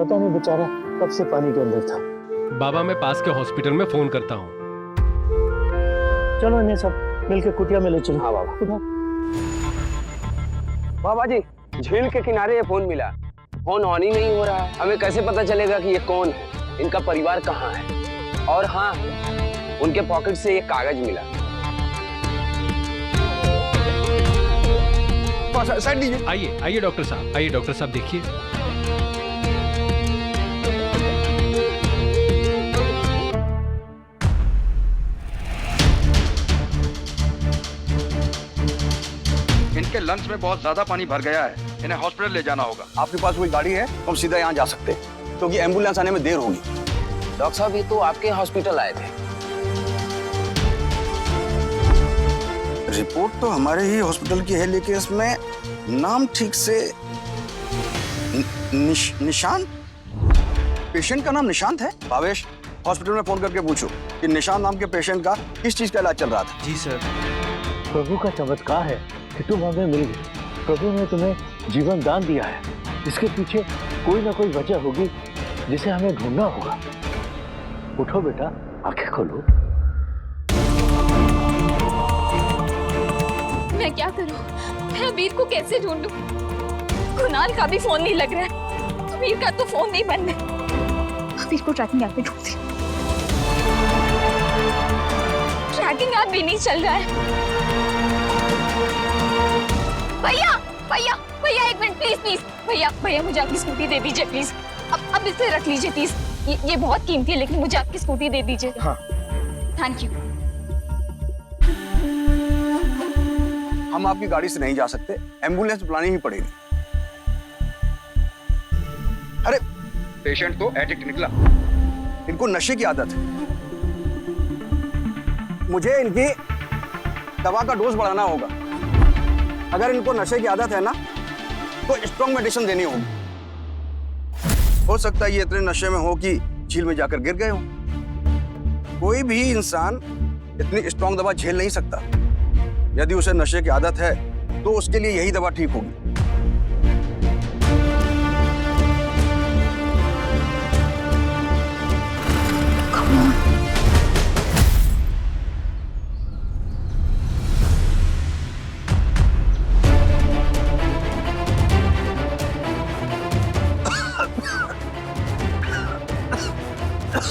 पता नहीं बेचारा कब से पानी के अंदर था। बाबा मैं पास के हॉस्पिटल में फोन करता हूँ। चलो इन्हें सब मिलके कुटिया में ले चलो। हाँ बाबा। उठो। बाबा जी, झील के किनारे ये फोन मिला, फोन ऑन ही नहीं हो रहा है। हमें कैसे पता चलेगा कि ये कौन है, इनका परिवार कहाँ है? और हाँ, उनके पॉकेट से ये कागज मिला। साइड लीजिए। आइए आइए डॉक्टर साहब, आइए डॉक्टर साहब देखिए। इनके लंग्स में बहुत ज्यादा पानी भर गया है, इन्हें हॉस्पिटल ले जाना होगा। आपके पास कोई गाड़ी है? हम सीधा यहाँ जा सकते हैं, क्योंकि एम्बुलेंस आने में देर होगी। डॉक्टर साहब, ये तो आपके हॉस्पिटल आए थे। रिपोर्ट तो हमारे ही हॉस्पिटल की है, लेकिन इसमें नाम ठीक से निशांत, पेशेंट का नाम निशांत है। भावेश, हॉस्पिटल में फोन करके पूछो कि निशांत नाम के पेशेंट का किस चीज का इलाज चल रहा था। जी सर। प्रभु का चमत्कार है कि तुम हमें मिल गए। प्रभु ने तुम्हें जीवन दान दिया है, इसके पीछे कोई ना कोई वजह होगी जिसे हमें ढूंढना होगा। उठो बेटा, आंखें खोलो। मैं क्या करूं? मैं अबीर को कैसे ढूंढूं? कुणाल का भी फोन नहीं लग रहा है, अबीर का तो फोन नहीं बंद है। अबीर को ट्रैकिंग ऐप पे ढूंढती। ट्रैकिंग ऐप भी नहीं चल रहा है। भैया भैया भैया, एक मिनट प्लीज प्लीज। भैया भैया, मुझे आपकी स्कूटी दे दीजिए प्लीज। अब इसे रख लीजिए प्लीज। ये बहुत कीमती है, लेकिन मुझे आपकी स्कूटी दे दीजिए। हाँ। Thank you. हम आपकी गाड़ी से नहीं जा सकते, एम्बुलेंस बुलानी ही पड़ेगी। अरे पेशेंट तो एडिक्ट निकला, इनको नशे की आदत है। मुझे इनकी दवा का डोज बढ़ाना होगा। अगर इनको नशे की आदत है ना, तो स्ट्रॉन्ग मेडिसिन देनी होगी। हो सकता है ये इतने नशे में हो कि झील में जाकर गिर गए हो। कोई भी इंसान इतनी स्ट्रॉन्ग दवा झेल नहीं सकता। यदि उसे नशे की आदत है तो उसके लिए यही दवा ठीक होगी।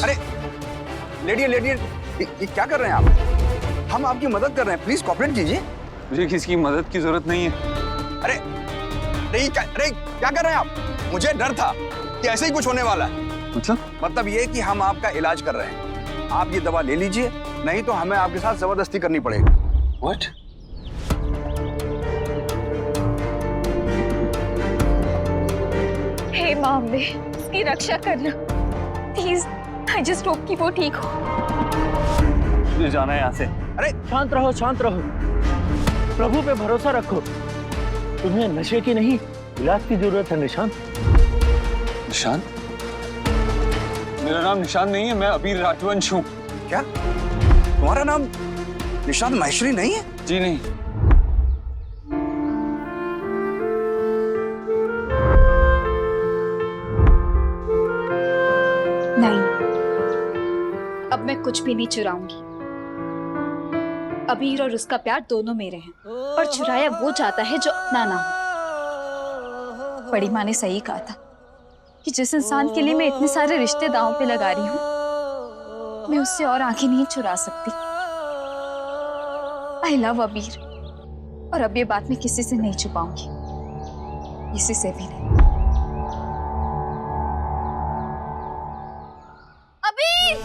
अरे लेडिए लेडिए, ये क्या कर रहे हैं आप? हम आपकी मदद कर रहे हैं, प्लीज कोऑपरेट कीजिए। मुझे किसी मदद की जरूरत नहीं है। अरे क्या कर रहे हैं आप? मुझे डर था कि ऐसे ही कुछ होने वाला है। मतलब ये कि हम आपका इलाज कर रहे हैं। आप ये दवा ले लीजिए, नहीं तो हमें आपके साथ जबरदस्ती करनी पड़ेगी। What? हे मामले, इसकी रक्षा करना प्लीज। आई जस्ट होप कि वो ठीक हो। मुझे जाना है यहाँ से। अरे शांत रहो, शांत रहो। प्रभु पे भरोसा रखो। तुम्हें नशे की नहीं, इलाज की जरूरत है निशांत। निशांत? मेरा नाम निशांत नहीं है, मैं अबीर राजवंश हूँ। क्या तुम्हारा नाम निशांत माहेश्वरी नहीं है? जी नहीं। नहीं, अब मैं कुछ भी नहीं चुराऊंगी। अबीर और उसका प्यार दोनों मेरे हैं, और चुराया वो चाहता है जो अपना ना हो। बड़ी माँ ने सही कहा था कि जिस इंसान के लिए मैं इतने सारे रिश्ते दांव पे लगा रही हूँ, मैं उससे और आंखें नहीं चुरा सकती। आई लव अबीर, और अब ये बात मैं किसी से नहीं छुपाऊंगी, किसी से भी नहीं। अबीर!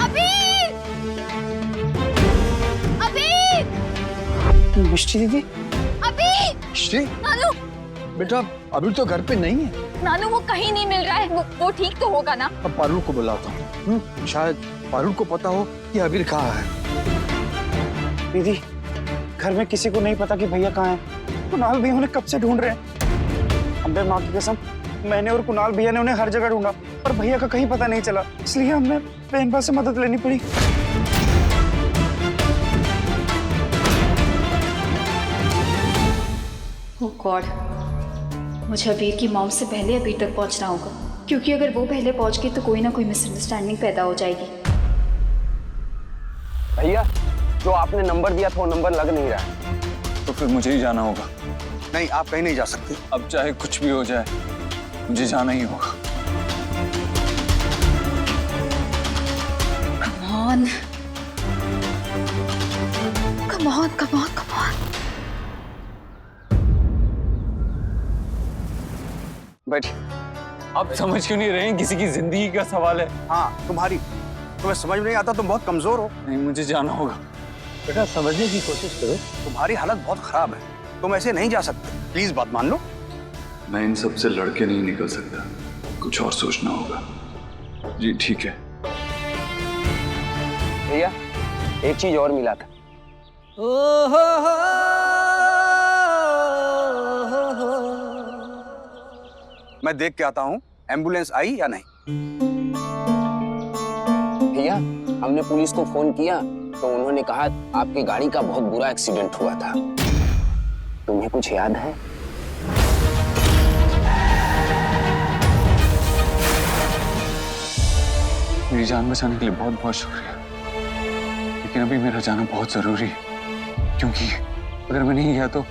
अबीर! अबीर! मिष्टी दीदी? अबीर! मिष्टी? नानू! बेटा अभी तो घर पे नहीं है। नानू, वो कहीं नहीं मिल रहा है। वो ठीक तो होगा ना? अब पारुल को बुलाता हूँ। शायद पारुल को पता हो कि अबीर कहाँ है। दीदी, घर में किसी को नहीं पता कि भैया कहाँ हैं। कुणाल भैया उन्हें कब से ढूंढ रहे हैं। अम्बे माँ की कसम, मैंने और कुणाल भैया ने उन्हें हर जगह ढूंढा, पर भैया का कहीं पता नहीं चला। इसलिए हमें बहनबा से मदद लेनी पड़ी। ओह गॉड, मुझे अबीर की मॉम से पहले अबीर तक पहुंचना होगा, क्योंकि अगर वो पहले पहुंच गई तो कोई ना कोई मिसअंडरस्टैंडिंग पैदा हो जाएगी। भैया, जो आपने नंबर दिया था वो नंबर लग नहीं रहा है। तो फिर मुझे ही जाना होगा। नहीं, आप कहीं नहीं जा सकते। अब चाहे कुछ भी हो जाए, मुझे जाना ही होगा। Come on. Come on, come on, come on. बैठ। आप समझ क्यों नहीं रहे हैं? किसी की जिंदगी का सवाल है। हाँ, तुम्हें समझ में नहीं आता, तुम बहुत कमजोर हो। नहीं, मुझे जाना होगा। बेटा समझने की कोशिश करो। तुम्हारी हालत बहुत खराब है, तुम ऐसे नहीं जा सकते। प्लीज बात मान लो। मैं इन सब से लड़के नहीं निकल सकता, कुछ और सोचना होगा। जी ठीक है। भैया, एक चीज और मिला था। मैं देख के आता हूँ एम्बुलेंस आई या नहीं। भैया, हमने पुलिस को फोन किया तो उन्होंने कहा आपकी गाड़ी का बहुत बुरा एक्सीडेंट हुआ था। तुम्हें कुछ याद है? मेरी जान बचाने के लिए बहुत बहुत शुक्रिया, लेकिन अभी मेरा जाना बहुत जरूरी है, क्योंकि अगर मैं नहीं गया तो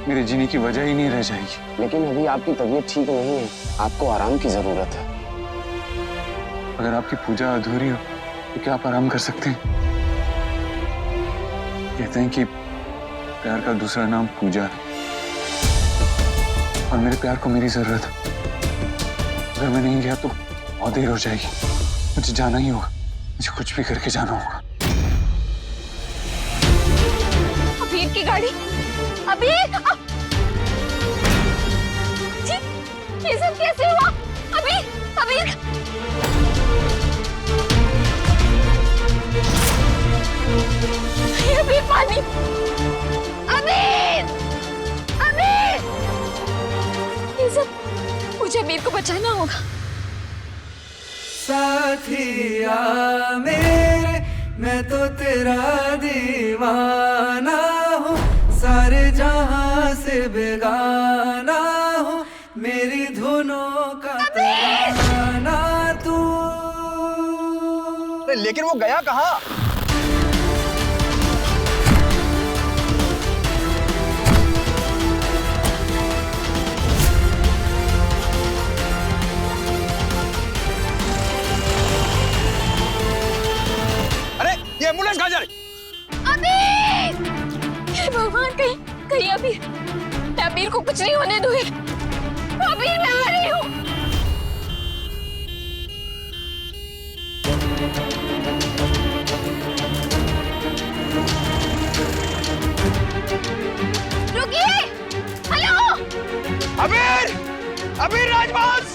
मेरे जीने की वजह ही नहीं रह जाएगी। लेकिन अभी आपकी तबीयत ठीक नहीं है, आपको आराम की जरूरत है। अगर आपकी पूजा अधूरी हो तो क्या आप आराम कर सकते हैं? कहते हैं कि प्यार का दूसरा नाम पूजा है, और मेरे प्यार को मेरी जरूरत है। अगर मैं नहीं गया तो बहुत देर हो जाएगी, मुझे जाना ही होगा, मुझे कुछ भी करके जाना होगा। अबीर की गाड़ी, अबीर! जी, ये सब कैसे हुआ? अबीर, अबीर! अबीर पानी! अबीर! अबीर! ये सब, मुझे अबीर को बचाना होगा। साथिया मेरे, मैं तो तेरा दीवाना हूँ, सारे जहां से बेगाना हूँ, मेरी धुनों का तराना तू। लेकिन वो गया कहाँ? ये एम्बुलेंस कहाँ जा रही? अबीर! हे भगवान, कहीं अबीर को कुछ नहीं होने दूंगी। अबीर, मैं आ रही हूँ। रुकिए! हेलो! अबीर राजवंश!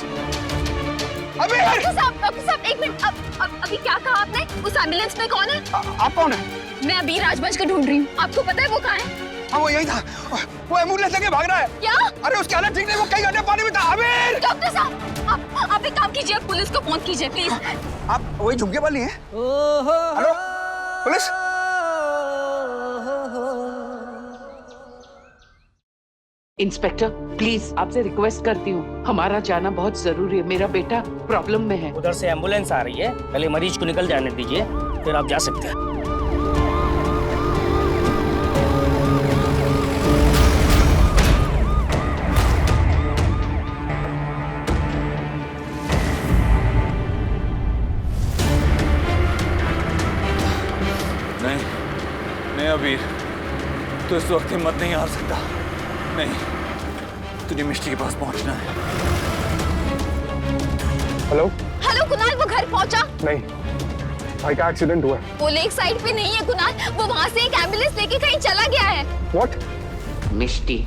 डॉक्टर साहब, एक मिनट। अभी क्या कहा आपने? उस एम्बुलेंस में कौन है? आप कौन है? मैं अबीर राजवंश को ढूंढ रही हूँ। आपको पता है वो कहाँ है? हाँ, वो यही था। वो एम्बुलेंस लेके भाग रहा है। क्या? अरे उसकी हालत ठीक नहीं, वो कई घंटे पानी में था। अबीर! डॉक्टर साहब, आप एक काम कीजिए, पुलिस को फोन कीजिए प्लीज। आप वही झुमके वाली हैं? Hello, police? इंस्पेक्टर, प्लीज आपसे रिक्वेस्ट करती हूँ, हमारा जाना बहुत जरूरी है। मेरा बेटा प्रॉब्लम में है। उधर से एम्बुलेंस आ रही है, पहले मरीज को निकल जाने दीजिए, फिर आप जा सकते हैं। नहीं अबीर, तो इस वक्त हिम्मत नहीं हार सकता। नहीं, तुझे मिष्टी के पास पहुंचना है। हेलो हेलो कुणाल, वो घर पहुंचा? नहीं, भाई का एक्सीडेंट हुआ है। वो लेक साइड पे नहीं है कुणाल, वो वहाँ से एक एम्बुलेंस लेके कहीं चला गया है। व्हाट? मिष्टी,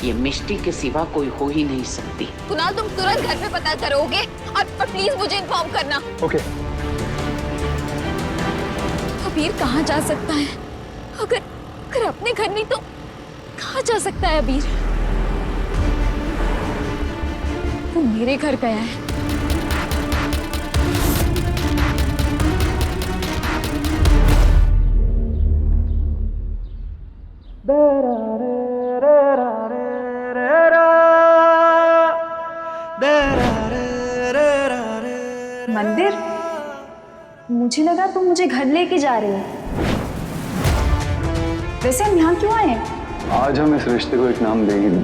ये मिष्टी के सिवा कोई हो ही नहीं सकती। कुणाल, तुम तुरंत घर पे पता करोगे और प्लीज मुझे इन्फॉर्म करना। ओके। अबीर कहाँ जा सकता है? अगर अपने घर नहीं तो कहाँ जा सकता है अबीर? वो मेरे घर गया है। मंदिर? मुझे लगा तुम मुझे घर लेके जा रहे हो। वैसे हम यहाँ क्यों आए हैं? आज हम इस रिश्ते को एक नाम दे ही दें।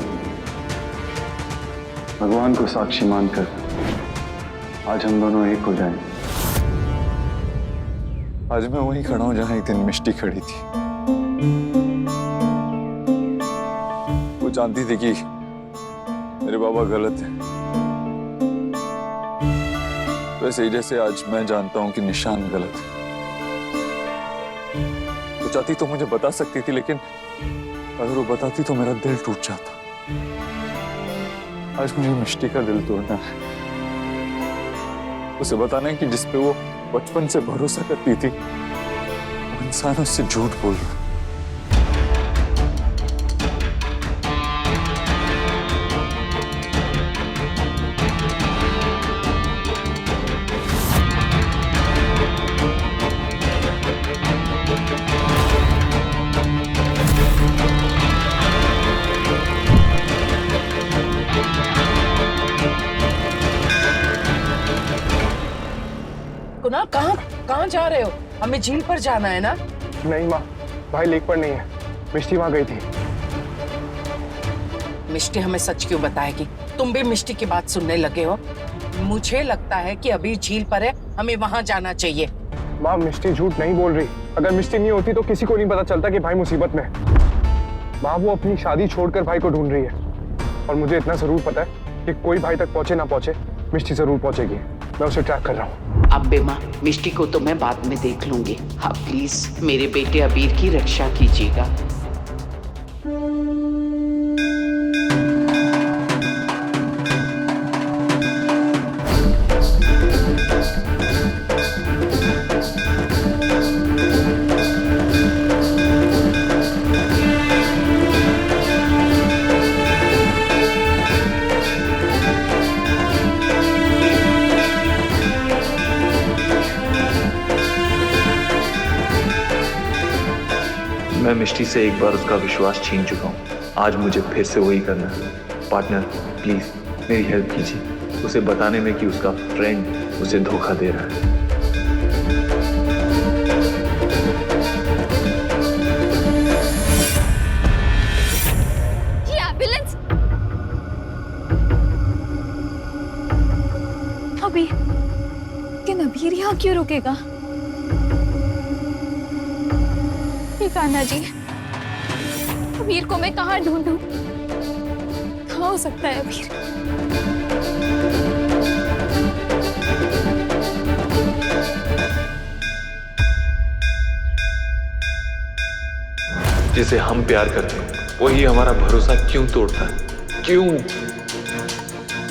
भगवान को साक्षी मानकर आज हम दोनों एक हो जाएं। आज मैं वहीं खड़ा हूं जहां एक दिन मिष्टी खड़ी थी। वो जानती थी कि मेरे बाबा गलत है, वैसे ही जैसे आज मैं जानता हूं कि निशान गलत है। वो चाहती तो मुझे बता सकती थी, लेकिन अगर वो बताती तो मेरा दिल टूट जाता। आज मुझे मिष्टी का दिल तोड़ना है, उसे बताना है कि जिसपे वो बचपन से भरोसा करती थी वो इंसान उससे झूठ बोल रहा है। कुणाल, कहाँ जा रहे हो? हमें झील पर जाना है ना? नहीं माँ, भाई लेक पर नहीं है, मिष्टी वहां गई थी। मिष्टी हमें सच क्यों बताएगी? तुम भी मिष्टी की बात सुनने लगे हो? मुझे लगता है कि अभी झील पर है, हमें वहां जाना चाहिए। माँ, मिष्टी झूठ नहीं बोल रही। अगर मिष्टी नहीं होती तो किसी को नहीं पता चलता कि भाई मुसीबत में है। माँ, वो अपनी शादी छोड़कर भाई को ढूंढ रही है, और मुझे इतना जरूर पता है कि कोई भाई तक पहुंचे ना पहुंचे, मिष्टी जरूर पहुंचेगी। मैं उसे ट्रैक कर रहा हूँ। अब्बे माँ, मिष्टी को तो मैं बाद में देख लूंगी। हाँ प्लीज मेरे बेटे अबीर की रक्षा कीजिएगा। मैं मिष्टी से एक बार उसका विश्वास छीन चुका हूँ, आज मुझे फिर से वही करना है। पार्टनर प्लीज मेरी हेल्प कीजिए, उसे बताने में कि उसका फ्रेंड उसे धोखा दे रहा है। ये एम्बुलेंस अभी, लेकिन अबीर यहाँ क्यों रुकेगा? कान्हा जी, अबीर को मैं कहाँ ढूंढूं? कहाँ हो सकता है अबीर? जिसे हम प्यार करते हैं वही हमारा भरोसा क्यों तोड़ता है? क्यों?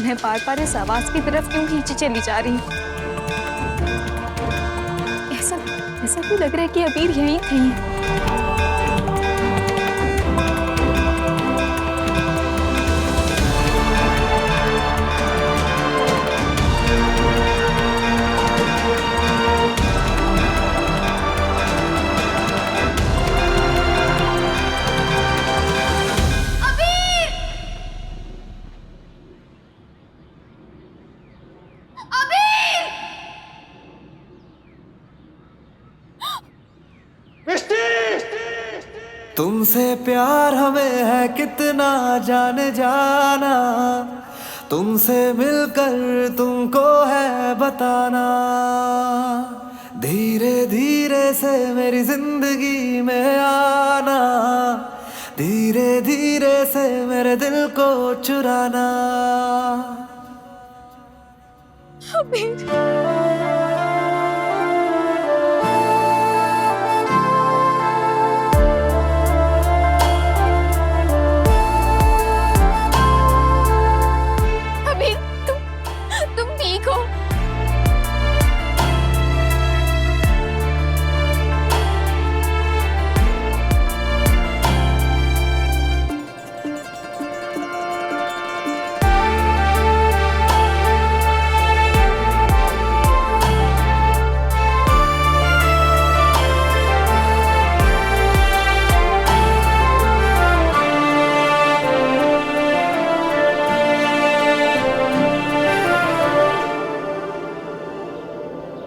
मैं बार बार इस आवाज की तरफ क्यों खींची चली जा रही हूँ? ऐसा क्यों लग रहा है कि अबीर यहीं कहीं है? तुमसे प्यार हमें है कितना जाने जाना, तुमसे मिलकर तुमको है बताना। धीरे धीरे से मेरी जिंदगी में आना, धीरे धीरे से मेरे दिल को चुराना।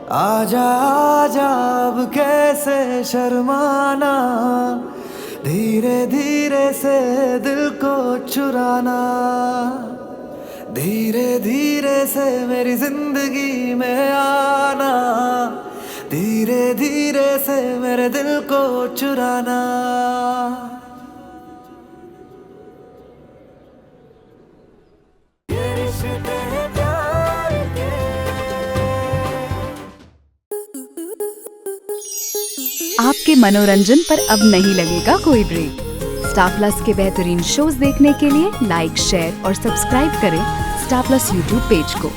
आजा आजा अब कैसे शर्माना, धीरे धीरे से दिल को चुराना, धीरे धीरे से मेरी जिंदगी में आना, धीरे धीरे से मेरे दिल को चुराना। आपके मनोरंजन पर अब नहीं लगेगा कोई ब्रेक। स्टार प्लस के बेहतरीन शोज देखने के लिए लाइक, शेयर और सब्सक्राइब करें स्टार प्लस यूट्यूब पेज को।